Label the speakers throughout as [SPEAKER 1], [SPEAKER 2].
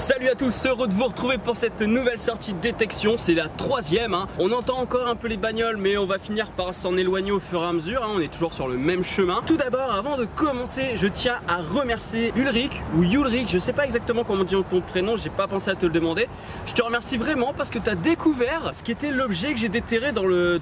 [SPEAKER 1] Salut à tous, heureux de vous retrouver pour cette nouvelle sortie de détection. C'est la troisième, hein. On entend encore un peu les bagnoles, mais on va finir par s'en éloigner au fur et à mesure, hein. On est toujours sur le même chemin. Tout d'abord, avant de commencer, je tiens à remercier Ulrich ou Ulrich, je sais pas exactement comment dire ton prénom, j'ai pas pensé à te le demander. Je te remercie vraiment parce que tu as découvert ce qui était l'objet que j'ai déterré dans le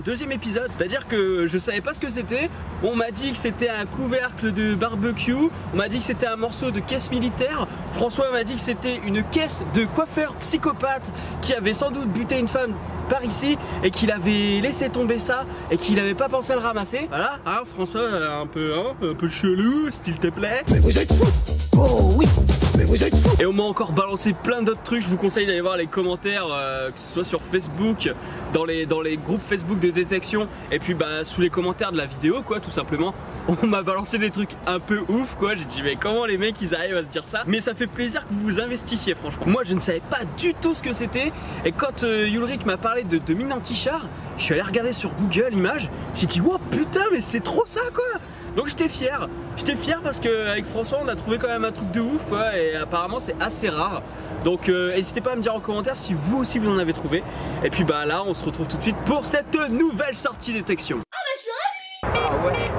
[SPEAKER 1] deuxième épisode. C'est-à-dire que je savais pas ce que c'était. On m'a dit que c'était un couvercle de barbecue, on m'a dit que c'était un morceau de caisse militaire. François m'a dit que c'était une caisse de coiffeur psychopathe qui avait sans doute buté une femme par ici et qu'il avait laissé tomber ça et qu'il n'avait pas pensé à le ramasser. Voilà, hein, François, un peu chelou, s'il te plaît.
[SPEAKER 2] Mais vous êtes fou! Oh oui! Mais vous êtes fou!
[SPEAKER 1] Et on m'a encore balancé plein d'autres trucs. Je vous conseille d'aller voir les commentaires, que ce soit sur Facebook, dans les groupes Facebook de détection, et puis bah sous les commentaires de la vidéo, quoi, tout simplement. On m'a balancé des trucs un peu ouf, quoi. J'ai dit mais comment les mecs ils arrivent à se dire ça? Mais ça fait plaisir que vous vous investissiez, franchement. Moi je ne savais pas du tout ce que c'était. Et quand Ulrich m'a parlé de mine anti-char, je suis allé regarder sur Google Images. J'ai dit wow putain mais c'est trop ça, quoi. Donc j'étais fier parce qu'avec François on a trouvé quand même un truc de ouf, quoi, et apparemment c'est assez rare. Donc n'hésitez pas à me dire en commentaire si vous aussi vous en avez trouvé. Et puis bah là on se retrouve tout de suite pour cette nouvelle sortie détection.
[SPEAKER 3] Ah bah je suis ravie.
[SPEAKER 1] Ah ouais.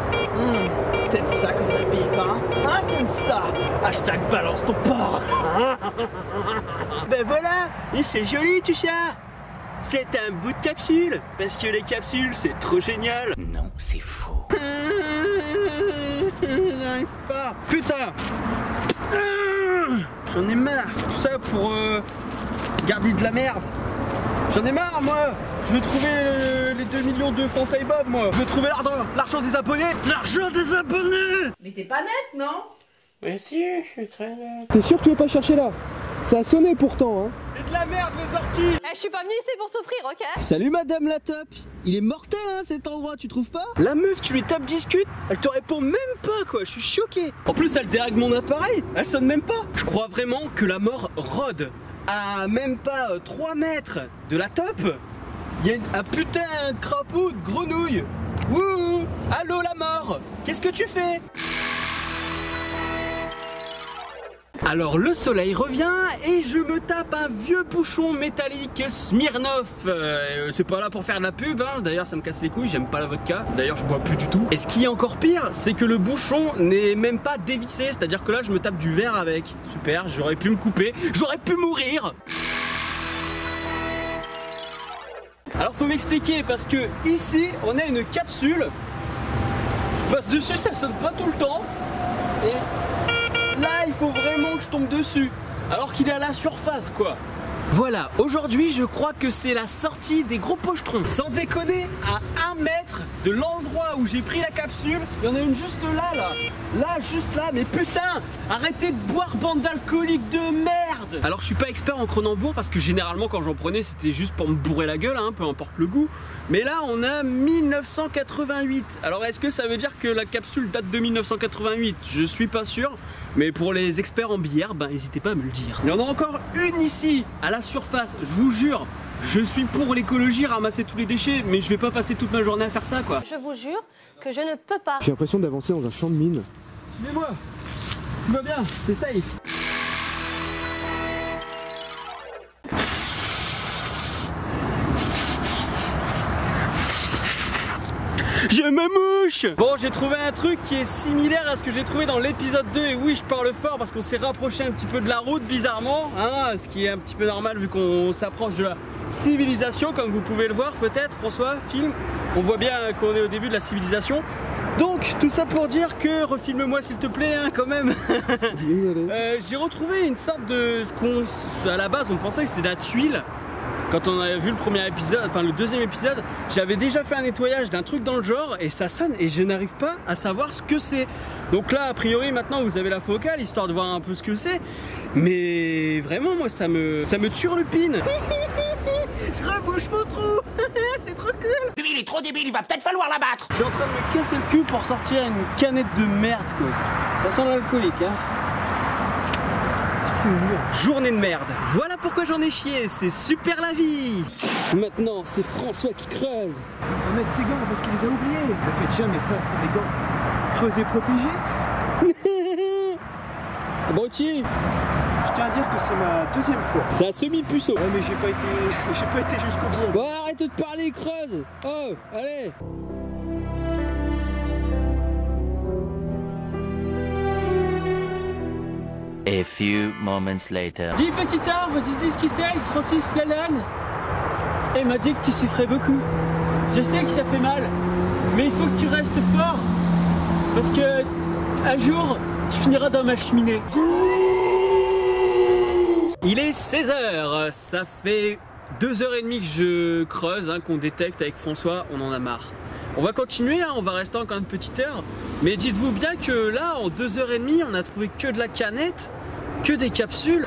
[SPEAKER 1] T'aimes ça quand ça pique, hein? Hein, t'aimes ça? Hashtag balance ton porc. Ben voilà, et c'est joli tout ça. C'est un bout de capsule, parce que les capsules c'est trop génial.
[SPEAKER 2] Non, c'est faux.
[SPEAKER 1] J'arrive pas. Putain. J'en ai marre. Tout ça pour garder de la merde. J'en ai marre, moi. Je veux trouver les 2 millions de Fantail Bob, moi. Je veux trouver l'argent des abonnés. L'argent des abonnés.
[SPEAKER 3] Mais t'es pas nette, non?
[SPEAKER 1] Mais si, je suis très net.
[SPEAKER 4] T'es sûr que tu veux pas chercher là? Ça a sonné pourtant, hein.
[SPEAKER 1] C'est de la merde les sorties.
[SPEAKER 5] Je suis pas venue ici pour souffrir, ok?
[SPEAKER 6] Salut madame la top. Il est mortel hein cet endroit, tu trouves pas?
[SPEAKER 1] La meuf, tu lui tapes discute, elle te répond même pas, quoi, je suis choqué. En plus elle dérègle mon appareil, elle sonne même pas. Je crois vraiment que la mort rôde à même pas 3 mètres de la top. Il y a un putain de crapaud de grenouille. Wouhou. Allô la mort, qu'est-ce que tu fais? Alors le soleil revient et je me tape un vieux bouchon métallique Smirnoff. C'est pas là pour faire de la pub, hein. D'ailleurs ça me casse les couilles, j'aime pas la vodka. D'ailleurs je bois plus du tout. Et ce qui est encore pire, c'est que le bouchon n'est même pas dévissé. C'est-à-dire que là je me tape du verre avec. Super, j'aurais pu me couper, j'aurais pu mourir. Alors faut m'expliquer parce que ici on a une capsule. Je passe dessus, ça sonne pas tout le temps. Et là il faut vraiment que je tombe dessus alors qu'il est à la surface, quoi. Voilà, aujourd'hui je crois que c'est la sortie des gros pochetrons. Sans déconner, à 1 mètre de l'endroit où j'ai pris la capsule, il y en a une juste là, juste là, mais putain, arrêtez de boire, bande d'alcooliques de merde. Alors je suis pas expert en Cronenbourg parce que généralement quand j'en prenais c'était juste pour me bourrer la gueule, hein, peu importe le goût. Mais là on a 1988. Alors est-ce que ça veut dire que la capsule date de 1988? Je suis pas sûr. Mais pour les experts en bière, ben n'hésitez pas à me le dire. Il y en a encore une ici, à la surface, je vous jure. Je suis pour l'écologie, ramasser tous les déchets, mais je vais pas passer toute ma journée à faire ça, quoi.
[SPEAKER 5] Je vous jure que je ne peux pas.
[SPEAKER 4] J'ai l'impression d'avancer dans un champ de mine.
[SPEAKER 1] Suivez-moi, tout va bien, c'est safe. Je me mouche. Bon, j'ai trouvé un truc qui est similaire à ce que j'ai trouvé dans l'épisode 2. Et oui, je parle fort parce qu'on s'est rapproché un petit peu de la route, bizarrement, hein, ce qui est un petit peu normal vu qu'on s'approche de la civilisation, comme vous pouvez le voir peut-être. François, filme. On voit bien qu'on est au début de la civilisation. Donc, tout ça pour dire que, refilme-moi s'il te plaît, hein, quand même. J'ai retrouvé une sorte de... ce qu'on... à la base, on pensait que c'était de la tuile. Quand on avait vu le premier épisode, enfin le deuxième épisode, j'avais déjà fait un nettoyage d'un truc dans le genre et ça sonne et je n'arrive pas à savoir ce que c'est. Donc là, a priori, maintenant vous avez la focale, histoire de voir un peu ce que c'est. Mais vraiment, moi, ça me turlupine. Je rebouche mon trou. C'est trop cool.
[SPEAKER 2] Lui, il est trop débile, il va peut-être falloir l'abattre.
[SPEAKER 1] Je suis en train de me casser le cul pour sortir une canette de merde, quoi. Ça sent l'alcoolique, hein. Journée de merde. Voilà pourquoi j'en ai chié, c'est super la vie. Maintenant, c'est François qui creuse.
[SPEAKER 4] Il va mettre ses gants parce qu'il les a oubliés. Ne faites jamais ça, c'est des gants. Creuser protégé.
[SPEAKER 1] Abruti.
[SPEAKER 4] Je tiens à dire que c'est ma deuxième fois.
[SPEAKER 1] C'est un semi-puceau.
[SPEAKER 4] Ouais, mais j'ai pas été jusqu'au bout.
[SPEAKER 1] Bon, arrête de te parler, creuse. Oh, allez.
[SPEAKER 7] A few moments later.
[SPEAKER 1] Dis petit arbre, j'ai discuté avec Francis Lalanne. Et il m'a dit que tu souffrais beaucoup. Je sais que ça fait mal, mais il faut que tu restes fort. Parce que un jour, tu finiras dans ma cheminée. Il est 16h, ça fait 2h30 que je creuse, qu'on détecte avec François, on en a marre. On va continuer, on va rester encore une petite heure, mais dites-vous bien que là, en 2h30, on a trouvé que de la canette, que des capsules.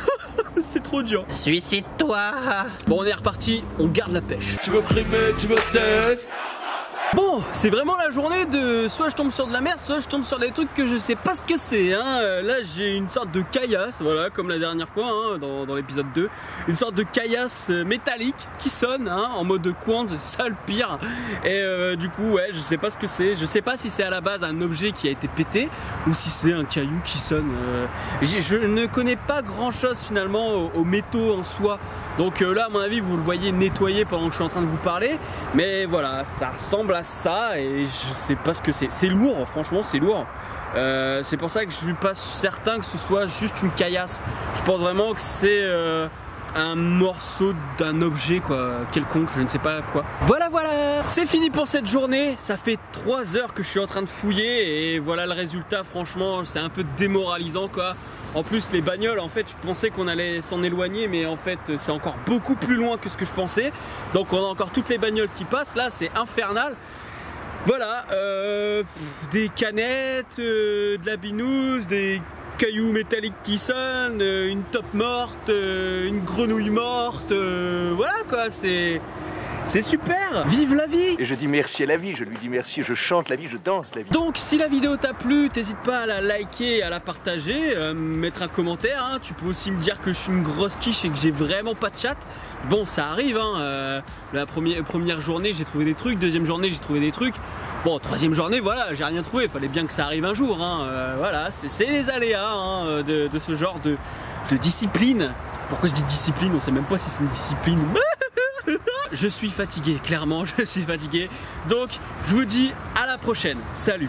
[SPEAKER 1] C'est trop dur.
[SPEAKER 7] Suicide-toi.
[SPEAKER 1] Bon, on est reparti, on garde la pêche.
[SPEAKER 8] Tu veux frimer, tu veux test.
[SPEAKER 1] Bon, c'est vraiment la journée de soit je tombe sur de la merde, soit je tombe sur des trucs que je sais pas ce que c'est. Là, j'ai une sorte de caillasse, voilà, comme la dernière fois dans l'épisode 2. Une sorte de caillasse métallique qui sonne en mode quartz, ça le pire. Et du coup, ouais, je sais pas ce que c'est. Je sais pas si c'est à la base un objet qui a été pété ou si c'est un caillou qui sonne. Je ne connais pas grand chose finalement aux métaux en soi. Donc là, à mon avis, vous le voyez nettoyer pendant que je suis en train de vous parler. Mais voilà, ça ressemble à ça et je sais pas ce que c'est. C'est lourd, franchement, c'est lourd. C'est pour ça que je suis pas certain que ce soit juste une caillasse. Je pense vraiment que c'est un morceau d'un objet quoi, quelconque, je ne sais pas quoi. Voilà, c'est fini pour cette journée. Ça fait 3 heures que je suis en train de fouiller et voilà le résultat. Franchement, c'est un peu démoralisant quoi. En plus les bagnoles, en fait je pensais qu'on allait s'en éloigner, mais en fait c'est encore beaucoup plus loin que ce que je pensais. Donc on a encore toutes les bagnoles qui passent, là c'est infernal. Voilà, des canettes, de la binouse, des cailloux métalliques qui sonnent, une top morte, une grenouille morte, voilà quoi, c'est super, vive la vie!
[SPEAKER 8] Et je dis merci à la vie, je lui dis merci, je chante la vie, je danse la vie.
[SPEAKER 1] Donc si la vidéo t'a plu, t'hésites pas à la liker, à la partager, mettre un commentaire, Tu peux aussi me dire que je suis une grosse quiche et que j'ai vraiment pas de chat. Bon, ça arrive, la première journée j'ai trouvé des trucs, deuxième journée j'ai trouvé des trucs. Bon, troisième journée, voilà, j'ai rien trouvé, fallait bien que ça arrive un jour, voilà, c'est les aléas de ce genre de discipline. Pourquoi je dis discipline? On sait même pas si c'est une discipline. Je suis fatigué, clairement, je suis fatigué. Donc, je vous dis à la prochaine. Salut!